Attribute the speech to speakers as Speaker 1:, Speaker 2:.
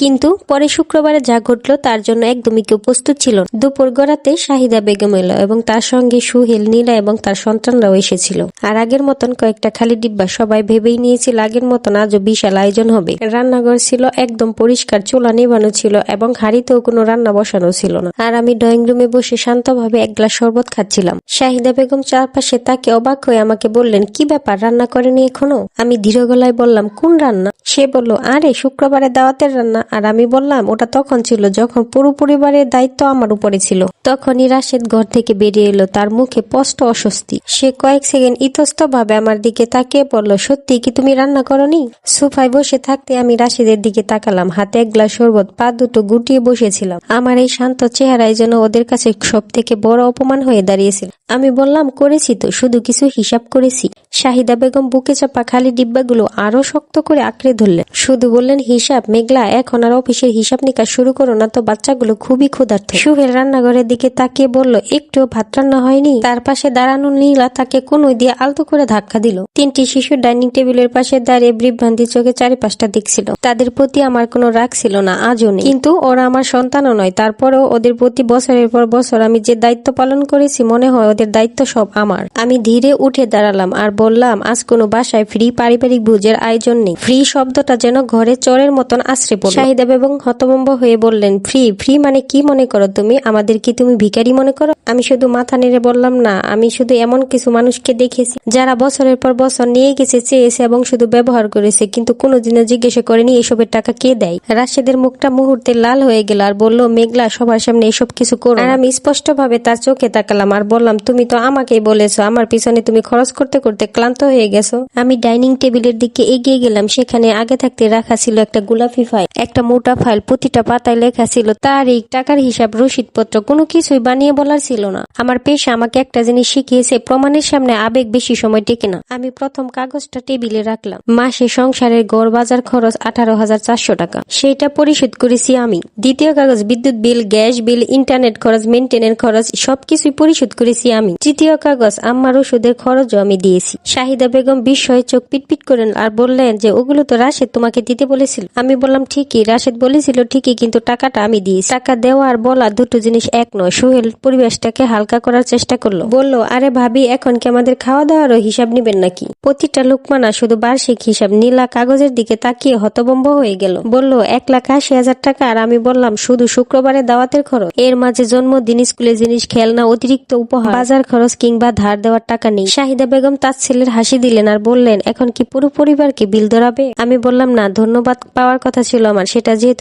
Speaker 1: কিন্তু পরে শুক্রবারে যা ঘটলো তার জন্য একদমই কেউ প্রস্তুত ছিল না। দুপুর গড়াতে শাহিদা বেগম এলো এবং তার সঙ্গে সুহেল, নীলা এবং তার সন্তানরাও এসেছিল। আর আগের মতন কয়েকটা খালি ডিব্বা। সবাই ভেবেই নিয়েছিল আগের মতন আজও বিশাল আয়োজন হবে। রান্নাঘর ছিল একদম পরিষ্কার, চুলা নেভানো ছিল এবং হাড়িতেও কোনো রান্না বসানো ছিল না। আর আমি ড্রয়িং রুমে বসে শান্তভাবে এক গ্লাস শরবত খাচ্ছিলাম। শাহিদা বেগম চারপাশে তাকে অবাক হয়ে আমাকে বললেন, কি ব্যাপার, রান্না করেনি এখনো? আমি ধীর গলায় বললাম, কোন রান্না? সে বলল, আরে শুক্রবারে দাওয়াতের রান্না। আর আমি বললাম, ওটা তখন ছিল যখন পুরো পরিবারের দায়িত্ব আমার উপরে ছিল। তখনই রাশেদ ঘর থেকে বেরিয়ে এলো, তার মুখে স্পষ্ট অস্বস্তি। সে কয়েক সেকেন্ড ইতস্ত ভাবে আমার দিকে তাকিয়ে বলল, সত্যি কি তুমি রান্না করনি? সোফায় বসে থাকতে আমি রাশেদের দিকে তাকালাম, হাতে এক গ্লাস শরবত, পা দুটো গুটিয়ে বসেছিলাম। আমার এই শান্ত চেহারায় যেন ওদের কাছে সব থেকে বড় অপমান হয়ে দাঁড়িয়েছিল। আমি বললাম, করেছি তো, শুধু কিছু হিসাব করেছি। শাহিদা বেগম বুকে চাপা খালি ডিব্বাগুলো আরো শক্ত করে আঁকড়ে ধরলেন। শুধু বললেন, হিসাব? মেঘলা, এখন আর অফিসের হিসাব নিকাশ শুরু করো না তো, বাচ্চাগুলো খুবই ক্ষুধার্ত। সুহেল রান্নাঘরের দিকে তাকিয়ে বলল, একটুও ভাত রান্না হয়নি? তার পাশে দাঁড়ানো নীলা তাকে কনুই দিয়ে আলতো করে ধাক্কা দিল। তিনটি শিশু ডাইনিং টেবিলের পাশে দাঁড়িয়ে বিভ্রান্তি চোখে চারিপাশটা দেখছিল। তাদের প্রতি আমার কোনো রাগ ছিল না, আজও নেই। কিন্তু ওরা আমার সন্তানও নয়। তারপরেও ওদের প্রতি বছরের পর বছর আমি যে দায়িত্ব পালন করেছি, মনে হয় ওদের দায়িত্ব সব আমার। আমি ধীরে উঠে দাঁড়ালাম আর বললাম, আজ কোনো বাসায় ফ্রি পারিবারিক ভোজের আয়োজন নেই। ফ্রি শব্দটা যেন ঘরে চরের মতন আশ্রে পড়ল। শাহিদা বেগম হতভম্ব হয়ে বললেন, ফ্রি? ফ্রি মানে কি মনে করো তুমি? আমাদের কি তুমি ভিখারি মনে করো? আমি শুধু মাথা নেড়ে বললাম, না, আমি শুধু এমন কিছু মানুষকে দেখেছি যারা বছরের পর বছর নিয়ে গেছে, চেয়েছে এবং শুধু ব্যবহার করেছে, কিন্তু কোনোদিনও জিজ্ঞাসা করেনি এসবের টাকা কে দেয়। রাশেদের মুখটা মুহূর্তে লাল হয়ে গেল আর বলল, মেঘলা, সবার সামনে এসব কিছু করো। আর আমি স্পষ্ট ভাবে তার চোখে তাকালাম আর বললাম, তুমি তো আমাকেই বলেছো আমার পিছনে তুমি খরচ করতে করতে ক্লান্ত হয়ে গেছো। আমি ডাইনিং টেবিলের দিকে এগিয়ে গেলাম। সেখানে আগে থাকতে রাখা ছিল একটা গোলাপি ফাইল, একটা মোটা ফাইল, প্রতিটা পাতায় লেখা ছিল তারিখ, টাকার হিসাব, রসিদপত্র। কোনো কিছুই বানিয়ে বলার ছিল না। আমার পেশা আমাকে একটা জিনিস শিখিয়েছে, প্রমাণের সামনে আবেগ বেশি সময় টেকে না। আমি প্রথম কাগজটা টেবিলে রাখলাম। মাসে সংসারের গড় বাজার খরচ 18,400 টাকা। সেটা পরিশোধ করেছি আমি। দ্বিতীয় কাগজ বিদ্যুৎ বিল, গ্যাস বিল, ইন্টারনেট খরচ, মেনটেনের খরচ, সবকিছুই পরিশোধ করেছি আমি। তৃতীয় কাগজ আম্মার ওষুধের খরচও আমি দিয়েছি। শাহিদা বেগম বিস্ময়ে চোখ পিটপিট করেন আর বললেন যে, ওগুলো তো রাশেদ তোমাকে দিতে বলেছিল। আমি বললাম, ঠিকই, রাশেদ বলেছিল ঠিকই, কিন্তু টাকাটা আমি দিয়েছি। টাকা দেওয়া আর বলা দুটো জিনিস এক নয়। সুহেল পরিবেশটাকে হালকা করার চেষ্টা করলো, বলল, আরে ভাবি, এখন কি আমাদের খাওয়া দাওয়ারও হিসাব নিবেন নাকি? প্রতিটা লোকমা না, শুধু বার্ষিক হিসাব। নীলা কাগজের দিকে তাকিয়ে হতভম্ব হয়ে গেল, বলল, 1,80,000 টাকা। আর আমি বললাম, শুধু শুক্রবারে দাওয়াতের খরচ? এর মাঝে জন্মদিন, স্কুলের জিনিস, খেলনা, অতিরিক্ত উপহার, বাজার খরচ কিংবা ধার দেওয়ার টাকা নেই। শাহিদা বেগম তার ছেলের হাসি দিলেন আর বললেন, এখন কি পুরো পরিবারকে বিল ধরাবে? আমি বললাম, না, ধন্যবাদ পাওয়ার কথা ছিল আমার, সেটা যেহেতু